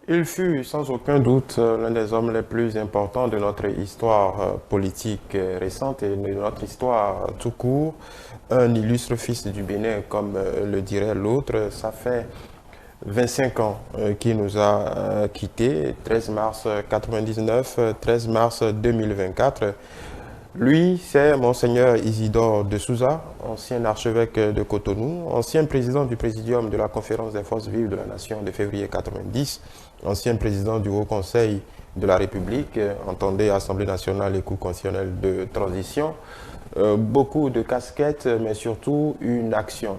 Il fut sans aucun doute l'un des hommes les plus importants de notre histoire politique récente et de notre histoire tout court. Un illustre fils du Bénin, comme le dirait l'autre. Ça fait 25 ans qu'il nous a quittés, 13 mars 99, 13 mars 2024. Lui, c'est Monseigneur Isidore de Souza, ancien archevêque de Cotonou, ancien président du Présidium de la Conférence des forces vives de la Nation de février 90, ancien président du Haut Conseil de la République, entendez Assemblée nationale et Cour constitutionnelle de transition. Beaucoup de casquettes, mais surtout une action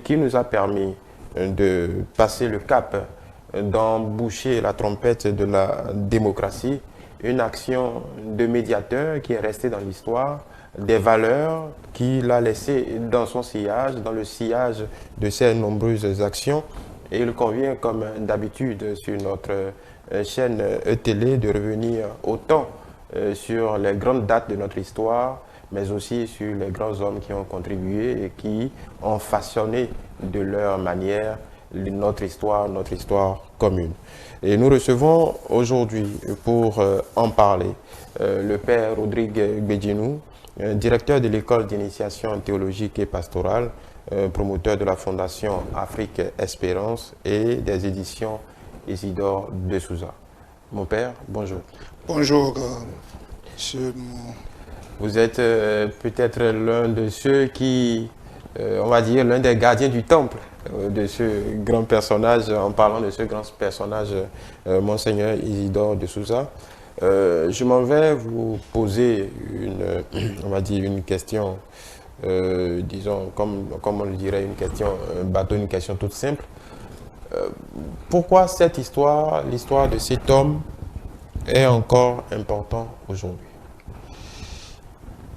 qui nous a permis de passer le cap, d'emboucher la trompette de la démocratie, une action de médiateur qui est restée dans l'histoire, des valeurs qu'il a laissées dans son sillage, dans le sillage de ses nombreuses actions. Et il convient, comme d'habitude sur notre chaîne télé, de revenir autant sur les grandes dates de notre histoire, mais aussi sur les grands hommes qui ont contribué et qui ont façonné de leur manière notre histoire commune. Et nous recevons aujourd'hui, pour en parler, le père Rodrigue Gbedjinou, directeur de l'école d'initiation théologique et pastorale, promoteur de la Fondation Afrique Espérance et des éditions Isidore de Souza. Mon père, bonjour. Bonjour, monsieur. Vous êtes peut-être l'un de ceux qui, on va dire, l'un des gardiens du temple de ce grand personnage, en parlant de ce grand personnage, Monseigneur Isidore de Souza. Je m'en vais vous poser on va dire, une question, disons, comme on le dirait, une question, un bateau, une question toute simple. Pourquoi cette histoire, l'histoire de cet homme, est encore importante aujourd'hui?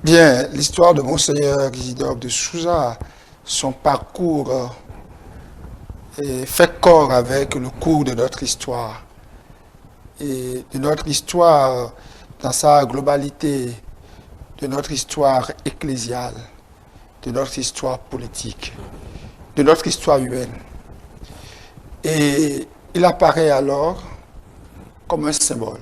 Bien, l'histoire de Monseigneur Isidore de Souza, son parcours fait corps avec le cours de notre histoire. Et de notre histoire dans sa globalité, de notre histoire ecclésiale, de notre histoire politique, de notre histoire humaine. Et il apparaît alors comme un symbole.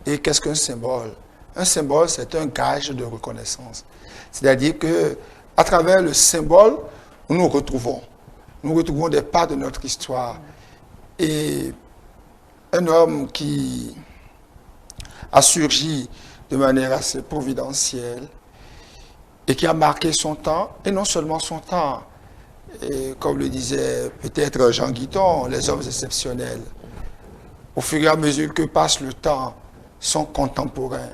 Et qu'est-ce qu'un symbole? Un symbole, c'est un gage de reconnaissance. C'est-à-dire que, à travers le symbole, nous nous retrouvons. Nous retrouvons des parts de notre histoire. Et un homme qui a surgi de manière assez providentielle et qui a marqué son temps, et non seulement son temps, et comme le disait peut-être Jean Guiton, les hommes exceptionnels, au fur et à mesure que passe le temps, sont contemporains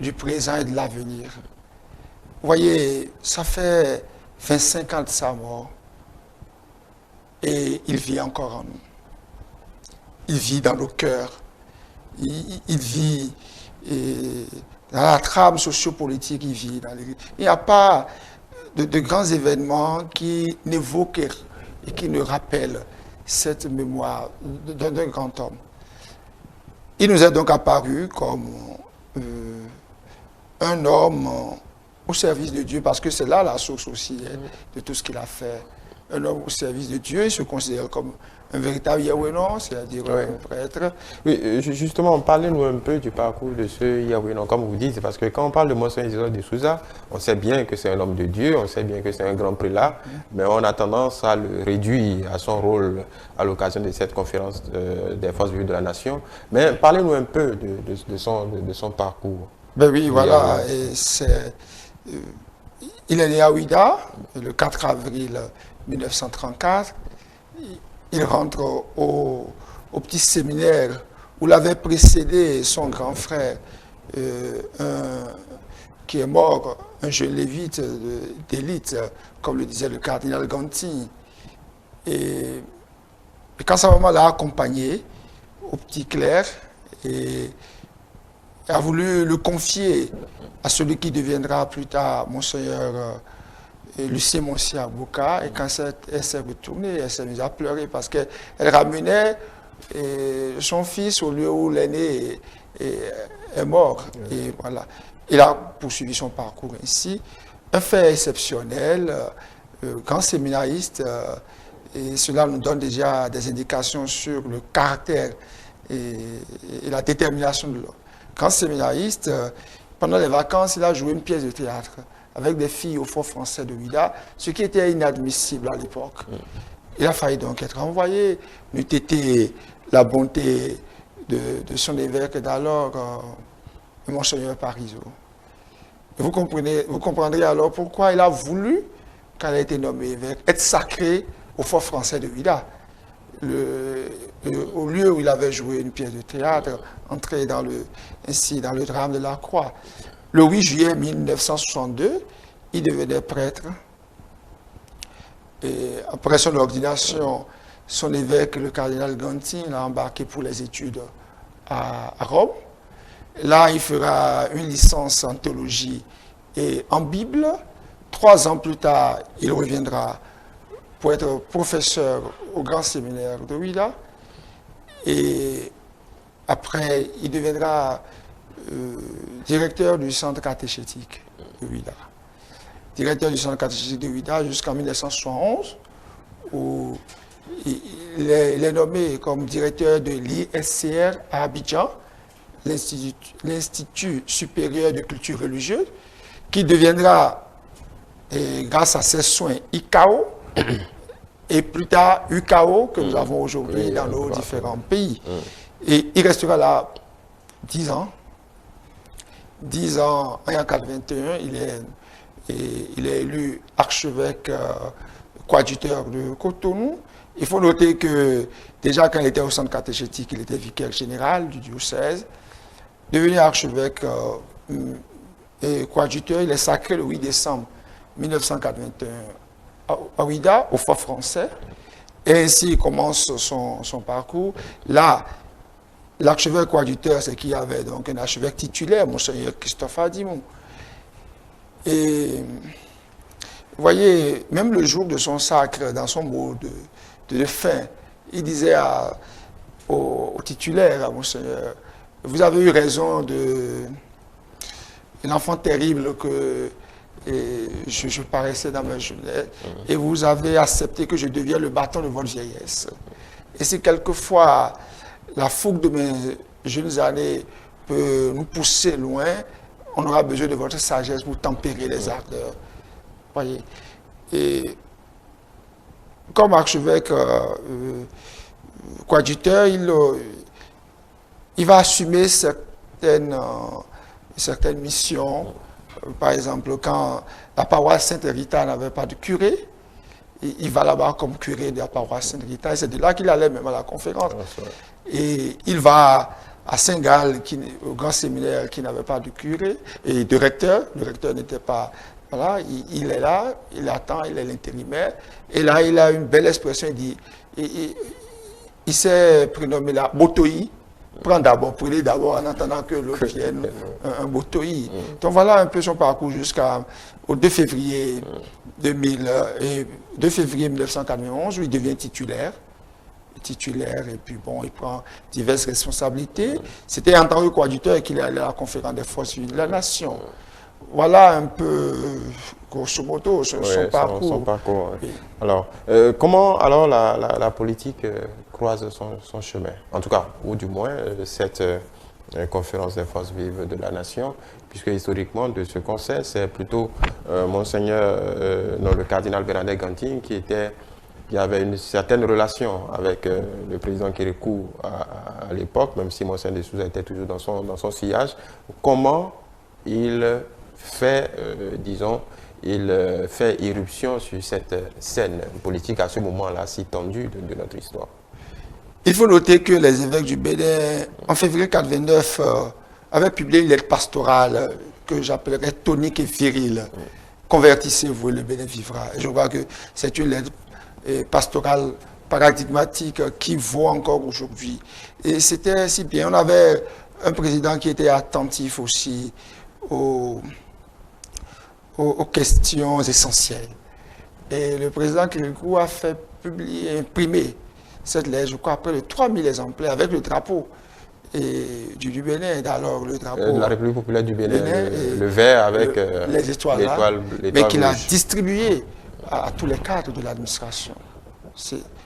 du présent et de l'avenir. Vous voyez, ça fait 25 ans de sa mort et il vit encore en nous. Il vit dans nos cœurs. Il vit dans la trame sociopolitique, il vit dans l'Église. Il n'y a pas de grands événements qui n'évoquent et qui ne rappellent cette mémoire d'un grand homme. Il nous est donc apparu comme un homme au service de Dieu, parce que c'est là la source aussi de tout ce qu'il a fait. Un homme au service de Dieu, il se considère comme un véritable Yahweh-non, c'est-à-dire un prêtre. Oui, justement, parlez-nous un peu du parcours de ce Yahweh-non, comme vous dites, parce que quand on parle de Monseigneur Isidore de Souza, on sait bien que c'est un homme de Dieu, on sait bien que c'est un grand prélat, mais on a tendance à le réduire à son rôle à l'occasion de cette conférence des forces vives de la nation. Mais parlez-nous un peu de son parcours. Ben oui, voilà, il est né à Ouida le 4 avril 1934. Il rentre au petit séminaire où l'avait précédé son grand frère, qui est mort, un jeune lévite d'élite, comme le disait le cardinal Ganti. Et quand sa maman l'a accompagné au petit clerc, et a voulu le confier à celui qui deviendra plus tard Monseigneur Lucien Monsieur Abouka. Et quand elle s'est retournée, elle s'est mise à pleurer parce qu'elle ramenait son fils au lieu où l'aîné est mort. Et voilà. Il a poursuivi son parcours ainsi. Un fait exceptionnel, grand séminariste, Et cela nous donne déjà des indications sur le caractère et la détermination de l'homme. Grand séminariste, pendant les vacances, il a joué une pièce de théâtre avec des filles au Fort français de Ouidah, ce qui était inadmissible à l'époque. Il a failli donc être renvoyé, n'eût été la bonté de son évêque d'alors, Monseigneur Parizeau. Vous comprendrez alors pourquoi il a voulu, quand il a été nommé évêque, être sacré au Fort français de Ouidah. Au lieu où il avait joué une pièce de théâtre, entré ainsi dans le drame de la Croix. Le 8 juillet 1962, il devenait prêtre. Et après son ordination, son évêque, le cardinal Gantin, l'a embarqué pour les études à Rome. Là, il fera une licence en théologie et en Bible. 3 ans plus tard, il reviendra pour être professeur au grand séminaire de Ouidah. Et après, il deviendra directeur du centre catéchétique de Ouidah. Directeur du centre catéchétique de Ouidah jusqu'en 1971, où il est nommé comme directeur de l'ISCR à Abidjan, l'Institut supérieur de culture religieuse, qui deviendra, grâce à ses soins, ICAO, et plus tard UCAO, que nous avons aujourd'hui dans nos différents pays. Et il restera là 10 ans. 10 ans, en 1921, il est élu archevêque coadjuteur de Cotonou. Il faut noter que déjà quand il était au centre catéchétique, il était vicaire général du diocèse. Devenu archevêque et coadjuteur, il est sacré le 8 décembre 1981 à Ouidah, au Fort français. Et ainsi, il commence son parcours. Là, l'archevêque coadjuteur, c'est qu'il y avait donc un archevêque titulaire, Monseigneur Christophe Adimou. Et vous voyez, même le jour de son sacre, dans son mot de fin, il disait au titulaire, à Monseigneur, vous avez eu raison de l'enfant terrible que je paraissais dans ma jeunesse, et vous avez accepté que je devienne le bâton de votre vieillesse. Et si quelquefois la fougue de mes jeunes années peut nous pousser loin, on aura besoin de votre sagesse pour tempérer les ardeurs. Voyez. Et comme archevêque coadjuteur, il va assumer certaines missions. Par exemple, quand la paroisse Sainte-Rita n'avait pas de curé, il va là-bas comme curé de la paroisse Sainte-Rita. Et c'est de là qu'il allait même à la conférence. Et il va à Saint-Gall, au grand séminaire qui n'avait pas de curé et de recteur. Le recteur n'était pas... Voilà, il est là, il attend, il est l'intérimaire. Et là, il a une belle expression, il dit... Il s'est prénommé là, Botoï. Prenez d'abord en attendant que l'autre vienne, un Botoï. Donc voilà un peu son parcours jusqu'au 2 février 1991, où il devient titulaire, et puis bon, il prend diverses responsabilités. C'était en tant que coadjuteur qu'il est allé à la conférence des forces unies de la nation. Voilà un peu, grosso modo, son parcours. Son parcours, oui. Alors, comment alors la politique croise son chemin? En tout cas, ou du moins, cette conférence des forces vives de la nation, puisque historiquement, de ce qu'on sait, c'est plutôt le cardinal Bernadette Gantin qui avait une certaine relation avec le président Kérékou à l'époque, même si Monseigneur de Souza était toujours dans son sillage. Comment il fait, il fait irruption sur cette scène politique à ce moment-là si tendu de notre histoire? Il faut noter que les évêques du Bénin, en février 1929, avaient publié une lettre pastorale que j'appellerais tonique et virile. Convertissez-vous et le Bénin vivra. Et je crois que c'est une lettre pastorale paradigmatique qui vaut encore aujourd'hui. Et c'était si bien. On avait un président qui était attentif aussi aux questions essentielles. Et le président Kérékou a fait imprimer cette lettre, je crois, près de 3000 exemplaires avec le drapeau du Bénin. Alors, le drapeau de la République populaire du Bénin, le vert avec les étoiles, mais qu'il a distribué à tous les cadres de l'administration.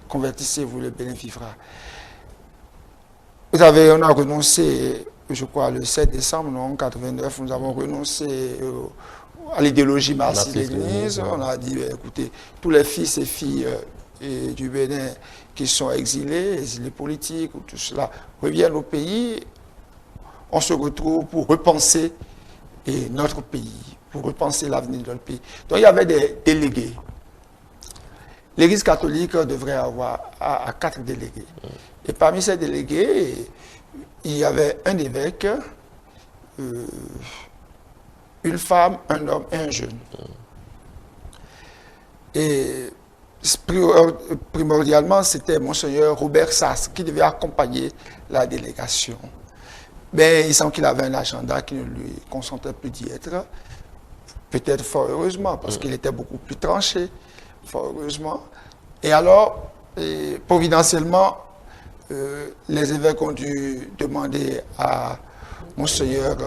Convertissez-vous, le Bénin vivra. On a renoncé, je crois, le 7 décembre 1989, nous avons renoncé à l'idéologie marxiste-léniniste. On a dit, écoutez, tous les fils et filles du Bénin qui sont exilés politiques, ou tout cela, reviennent au pays. On se retrouve pour repenser notre pays, pour repenser l'avenir de notre pays. Donc il y avait des délégués. L'Église catholique devrait avoir à 4 délégués. Et parmi ces délégués, il y avait un évêque, une femme, un homme et un jeune. Et primordialement, c'était Monseigneur Robert Sass qui devait accompagner la délégation. Mais il semble qu'il avait un agenda qui ne lui consentait plus d'y être. Peut-être fort heureusement, parce qu'il était beaucoup plus tranché, fort heureusement. Et alors, providentiellement, les évêques ont dû demander à Monseigneur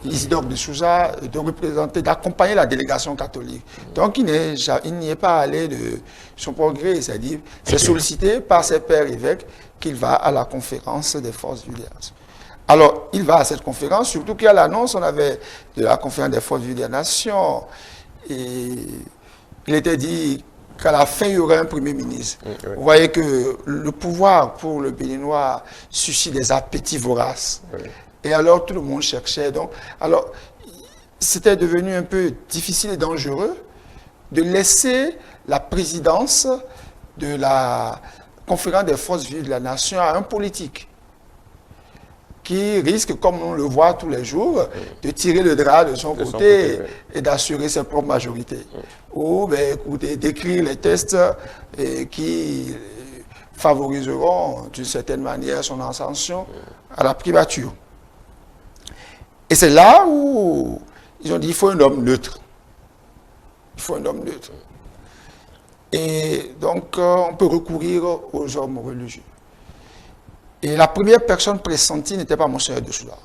Isidore de Souza de représenter, d'accompagner la délégation catholique. Donc, il n'y est pas allé de son progrès, c'est-à-dire, c'est sollicité par ses pères évêques qu'il va à la conférence des forces vives des nations. Alors, il va à cette conférence, surtout qu'il y a l'annonce, on avait de la conférence des forces vives des nations, et il était dit qu'à la fin, il y aurait un Premier ministre. Oui. Vous voyez que le pouvoir pour le Béninois suscite des appétits voraces. Oui. Et alors, tout le monde cherchait. Donc, alors, c'était devenu un peu difficile et dangereux de laisser la présidence de la conférence des forces vives de la nation à un politique qui risque, comme on le voit tous les jours, de tirer le drap de son côté et d'assurer ses propres majorités. Ou, écoutez, d'écrire les tests qui favoriseront d'une certaine manière son ascension à la primature. Et c'est là où ils ont dit qu'il faut un homme neutre. Il faut un homme neutre. Et donc, on peut recourir aux hommes religieux. Et la première personne pressentie n'était pas Monseigneur de Souza.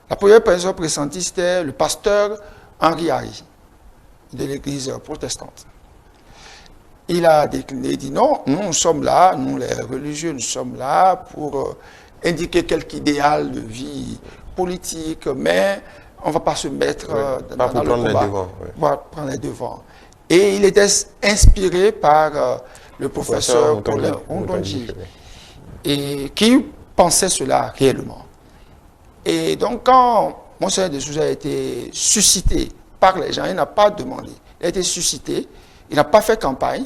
La première personne pressentie, c'était le pasteur Henri Harry, de l'église protestante. Il a décliné, il dit non, nous sommes là, nous les religieux, nous sommes là pour indiquer quelque idéal de vie politique, mais on ne va pas se mettre dans le combat. On va prendre les devants. Et il était inspiré par le professeur Paulin Ondondji, et qui pensait cela réellement. Et donc, quand Monseigneur de Souza a été suscité par les gens, il n'a pas demandé, il a été suscité, il n'a pas fait campagne,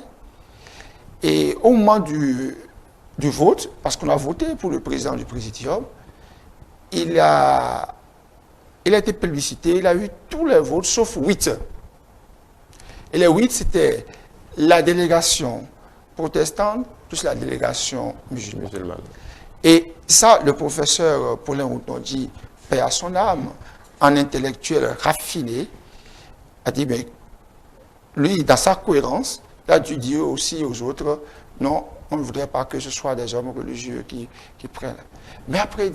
et au moment du vote, parce qu'on a voté pour le président du Présidium, il a été plébiscité, il a eu tous les votes sauf 8. Et les 8, c'était la délégation protestante plus la délégation musulmane. Et ça, le professeur Paulin Ondondji, paix à son âme, en intellectuel raffiné, a dit, mais lui, dans sa cohérence, il a dû dire aussi aux autres, non, on ne voudrait pas que ce soit des hommes religieux qui prennent. Mais après,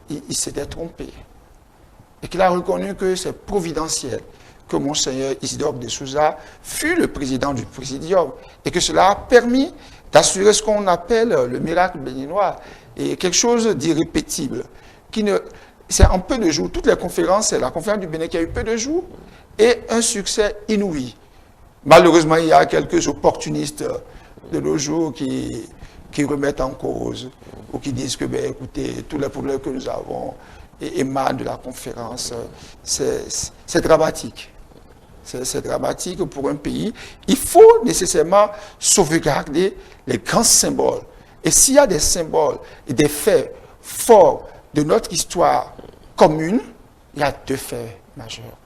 il s'était trompé. Et qu'il a reconnu que c'est providentiel que Monseigneur Isidore de Souza fut le président du Présidium et que cela a permis d'assurer ce qu'on appelle le miracle béninois et quelque chose d'irrépétible. C'est en peu de jours, toutes les conférences, c'est la conférence du Bénin qui a eu peu de jours et un succès inouï. Malheureusement, il y a quelques opportunistes de nos jours qui remettent en cause ou qui disent que, écoutez, tous les problèmes que nous avons émanent de la conférence. C'est dramatique. C'est dramatique pour un pays. Il faut nécessairement sauvegarder les grands symboles. Et s'il y a des symboles et des faits forts de notre histoire commune, il y a 2 faits majeurs.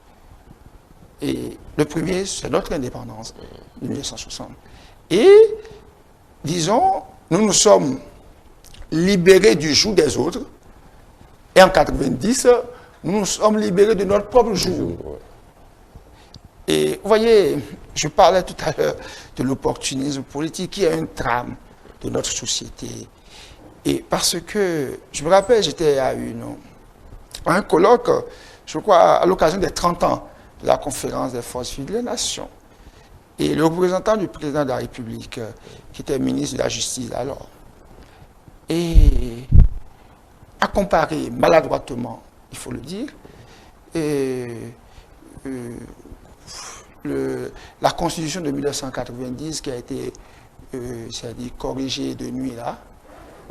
Et le premier, c'est notre indépendance de 1960. Et, disons, nous nous sommes libérés du joug des autres. Et en 90, nous nous sommes libérés de notre propre joug. Et vous voyez, je parlais tout à l'heure de l'opportunisme politique qui est un drame de notre société. Et parce que, je me rappelle, j'étais à un colloque, je crois, à l'occasion des 30 ans de la conférence des forces vives des nations. Et le représentant du président de la République, qui était ministre de la Justice alors, et a comparé maladroitement, il faut le dire, la Constitution de 1990 qui a été c'est-à-dire corrigée de nuit là,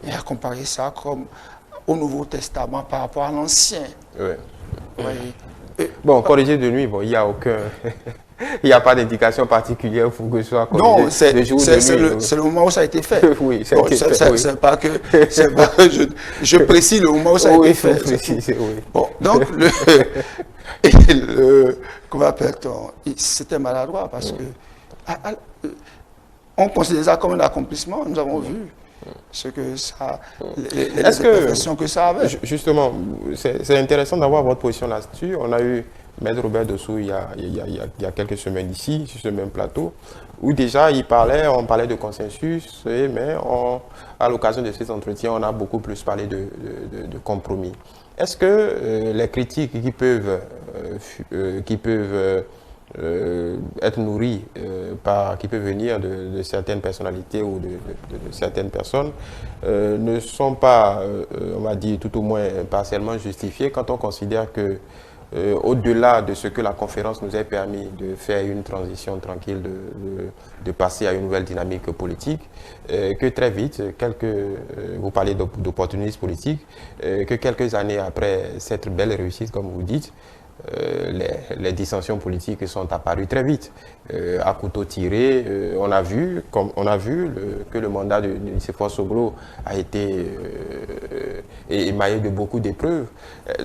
et a comparé ça comme au Nouveau Testament par rapport à l'Ancien. Oui. Oui. Bon, corrigé de nuit, bon, il n'y a aucun... Il n'y a pas d'indication particulière pour que ce soit corrigé Non, c'est le moment où ça a été fait. Oui, ça a été fait. Oui. C'est pas que je précise le moment où ça a été fait. Préciser, oui. Bon, donc, comment appelle-t-on? C'était maladroit parce que on considère ça comme un accomplissement. Nous avons vu ce que ça, les imperfections que ça avait. Justement, c'est intéressant d'avoir votre position là-dessus. On a eu Maître Robert Dossou il y a quelques semaines ici, sur ce même plateau, où déjà on parlait de consensus, mais à l'occasion de ces entretiens, on a beaucoup plus parlé de compromis. Est-ce que les critiques qui peuvent être nourries qui peuvent venir de certaines personnalités ou de certaines personnes ne sont pas, on va dire, tout au moins partiellement justifiées quand on considère que au-delà de ce que la conférence nous a permis de faire une transition tranquille, de passer à une nouvelle dynamique politique, que très vite, vous parlez d'opportunisme politique, que quelques années après cette belle réussite, comme vous dites, les dissensions politiques sont apparues très vite. À couteau tiré, on a vu que le mandat de Nicéphore Soglo a été émaillé de beaucoup d'épreuves.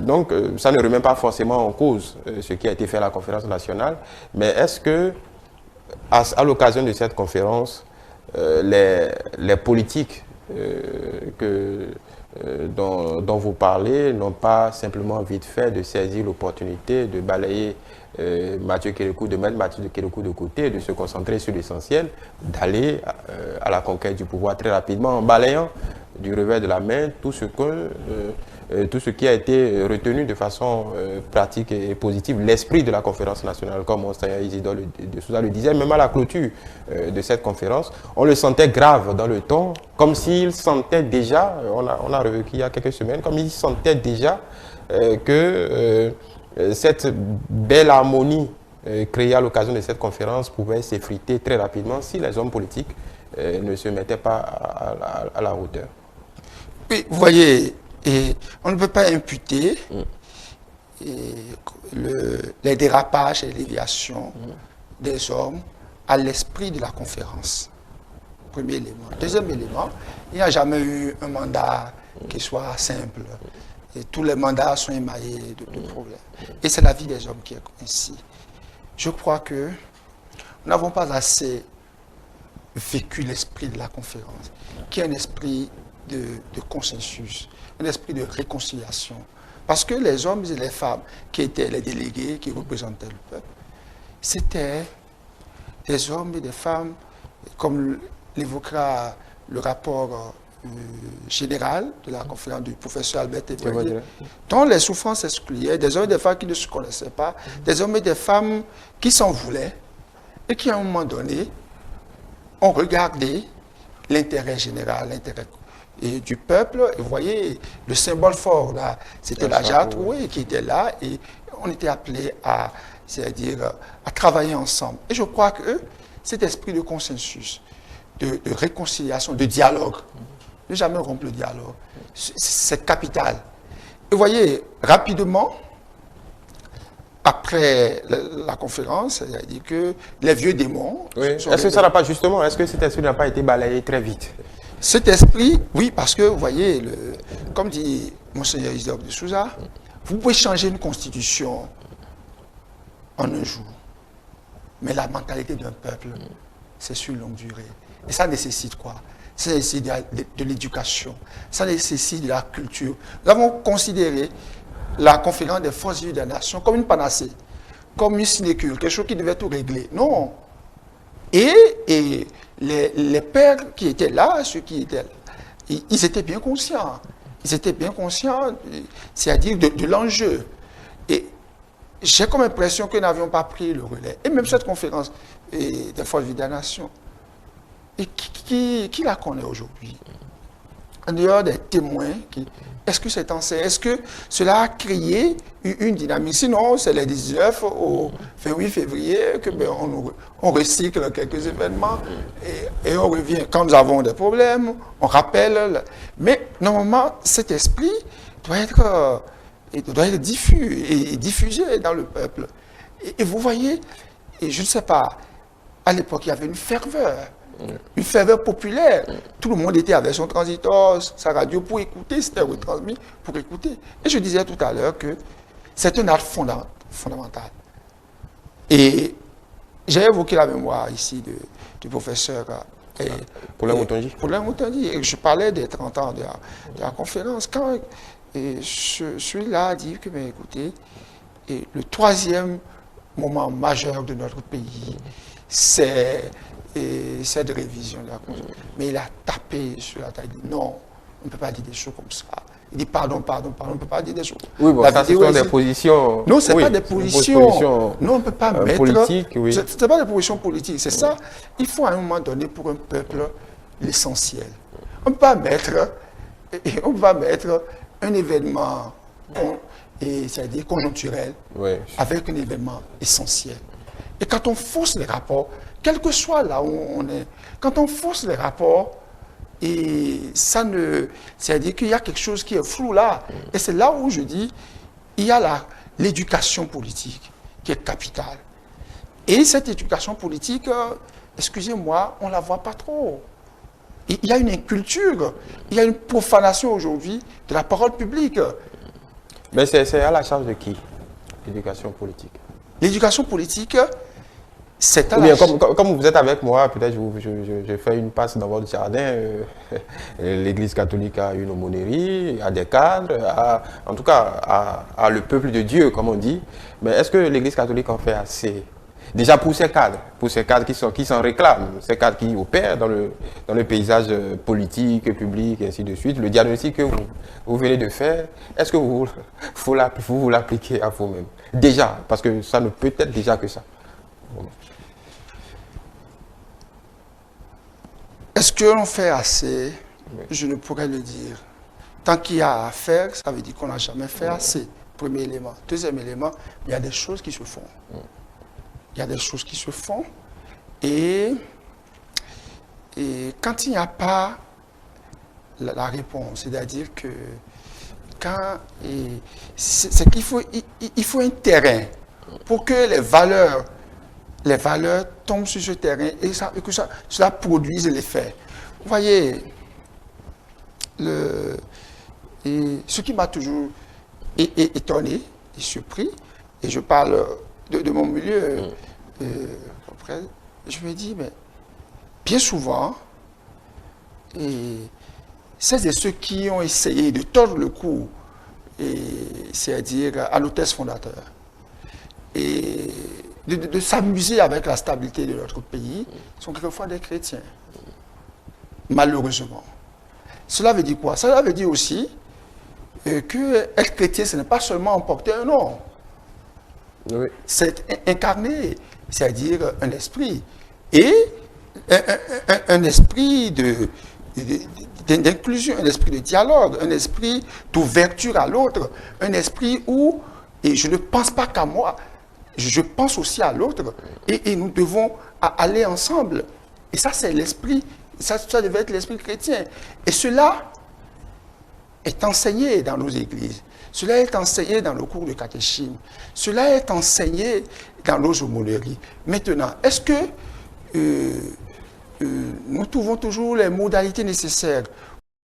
Donc, ça ne remet pas forcément en cause ce qui a été fait à la conférence nationale, mais est-ce que, à l'occasion de cette conférence, les politiques dont vous parlez n'ont pas simplement vite fait de saisir l'opportunité de balayer Mathieu Kérékou, de mettre Mathieu Kérékou de côté, de se concentrer sur l'essentiel, d'aller à la conquête du pouvoir très rapidement en balayant du revers de la main tout ce qui a été retenu de façon pratique et positive, l'esprit de la conférence nationale, comme Monseigneur Isidore de Souza le disait, même à la clôture de cette conférence, on le sentait grave dans le ton, comme s'il sentait déjà, on a revécu il y a quelques semaines, comme il sentait déjà que cette belle harmonie créée à l'occasion de cette conférence pouvait s'effriter très rapidement si les hommes politiques ne se mettaient pas à la hauteur. Oui, vous voyez, on ne peut pas imputer les dérapages et les déviations des hommes à l'esprit de la conférence. Premier élément. Deuxième élément, il n'y a jamais eu un mandat qui soit simple. Et tous les mandats sont émaillés de problèmes. Et c'est la vie des hommes qui est ainsi. Je crois que nous n'avons pas assez vécu l'esprit de la conférence, qui est un esprit de consensus, un esprit de réconciliation. Parce que les hommes et les femmes qui étaient les délégués, qui représentaient le peuple, c'était des hommes et des femmes, comme l'évoquera le rapport général de la conférence du professeur Albert Tévoyer, dont les souffrances excluaient des hommes et des femmes qui ne se connaissaient pas, des hommes et des femmes qui s'en voulaient et qui, à un moment donné, ont regardé l'intérêt général, l'intérêt du peuple. Et vous voyez, le symbole fort, là, c'était la Jacques Roué qui était là et on était appelés c'est-à-dire à travailler ensemble. Et je crois que cet esprit de consensus, de réconciliation, de dialogue, ne jamais rompre le dialogue, c'est capital. Et vous voyez, rapidement, après la conférence, il a dit que les vieux démons... Oui. Est-ce que ça n'a pas justement, est-ce que cet esprit n'a pas été balayé très vite? Cet esprit, oui, parce que vous voyez, comme dit Monseigneur Isidore de Souza, vous pouvez changer une constitution en un jour, mais la mentalité d'un peuple, c'est sur une longue durée. Et ça nécessite quoi? Ça nécessite de l'éducation, ça nécessite de la culture. Nous avons considéré la conférence des forces vives des nations comme une panacée, comme une sinécure, quelque chose qui devait tout régler. Non. Et les pères qui étaient là, ceux qui étaient là, ils étaient bien conscients. Ils étaient bien conscients, c'est-à-dire de l'enjeu. Et j'ai comme impression que nous n'avions pas pris le relais. Et même cette conférence et des forces vives de la nation. Et qui la connaît aujourd'hui? En dehors des témoins, est-ce que c'est enseignant? Est-ce que cela a créé une dynamique? Sinon, c'est les 19 au 28 février que on recycle quelques événements et on revient. Quand nous avons des problèmes, on rappelle. Mais normalement, cet esprit doit être diffus et diffusé dans le peuple. Et vous voyez, et je ne sais pas, à l'époque, il y avait une ferveur populaire. Tout le monde était avec son transitor, sa radio pour écouter, c'était retransmis pour écouter. Et je disais tout à l'heure que c'est un acte fondamental. Et j'ai évoqué la mémoire ici du professeur Paulin Moutondi. Et je parlais des 30 ans de la conférence. Quand celui-là a dit que, mais écoutez, le troisième moment majeur de notre pays, c'est cette révision de la Constitution. Mais il a tapé sur la table, il dit non, on ne peut pas dire des choses comme ça. Il dit pardon, on ne peut pas dire des choses. Oui, bon, ça, ce sont des positions. Non, ce n'est pas des positions. Non, on ne peut pas mettre. Politique, oui. Ce n'est pas des positions politiques, c'est ça. Il faut à un moment donné pour un peuple l'essentiel. On ne peut pas mettre un événement, c'est-à-dire conjoncturel, avec un événement essentiel. Et quand on fausse les rapports, quel que soit là où on est, quand on fausse les rapports, c'est-à-dire qu'il y a quelque chose qui est flou là. Et c'est là où je dis, il y a l'éducation politique qui est capitale. Et cette éducation politique, excusez-moi, on ne la voit pas trop. Il y a une inculture, il y a une profanation aujourd'hui de la parole publique. Mais c'est à la charge de qui, l'éducation politique? L'éducation politique, c'est à la charge... Comme vous êtes avec moi, peut-être je fais une passe dans votre jardin. L'Église catholique a une aumônerie, a des cadres, en tout cas, a le peuple de Dieu, comme on dit. Mais est-ce que l'Église catholique en fait assez? Déjà pour ces cadres qui s'en réclament, ces cadres qui opèrent dans le paysage politique, public, et ainsi de suite, le diagnostic que vous venez de faire, est-ce que vous l'appliquez à vous-même? Déjà, parce que ça ne peut être déjà que ça. Est-ce qu'on fait assez? Oui. Je ne pourrais le dire. Tant qu'il y a à faire, ça veut dire qu'on n'a jamais fait assez. Premier élément. Deuxième élément, il y a des choses qui se font. Il y a des choses qui se font et quand il n'y a pas la réponse, c'est-à-dire que c'est qu'il faut, il faut un terrain pour que les valeurs tombent sur ce terrain et que cela produise l'effet. Vous voyez, ce qui m'a toujours étonné et surpris, et je parle de mon milieu, je me dis, mais bien souvent, c'est ceux qui ont essayé de tordre le cou, c'est-à-dire à l'hôtesse fondateur, et de s'amuser avec la stabilité de notre pays, sont quelquefois des chrétiens, malheureusement. Cela veut dire quoi? Cela veut dire aussi que être chrétien, ce n'est pas seulement emporter un nom. Oui. C'est incarner, c'est-à-dire un esprit. Et un esprit d'inclusion, un esprit de dialogue, un esprit d'ouverture à l'autre, un esprit où, et je ne pense pas qu'à moi, je pense aussi à l'autre, et nous devons aller ensemble. Et ça, c'est l'esprit, ça devait être l'esprit chrétien. Et cela est enseigné dans nos églises. Cela est enseigné dans le cours de catéchisme. Cela est enseigné dans nos aumôneries. Maintenant, est-ce que nous trouvons toujours les modalités nécessaires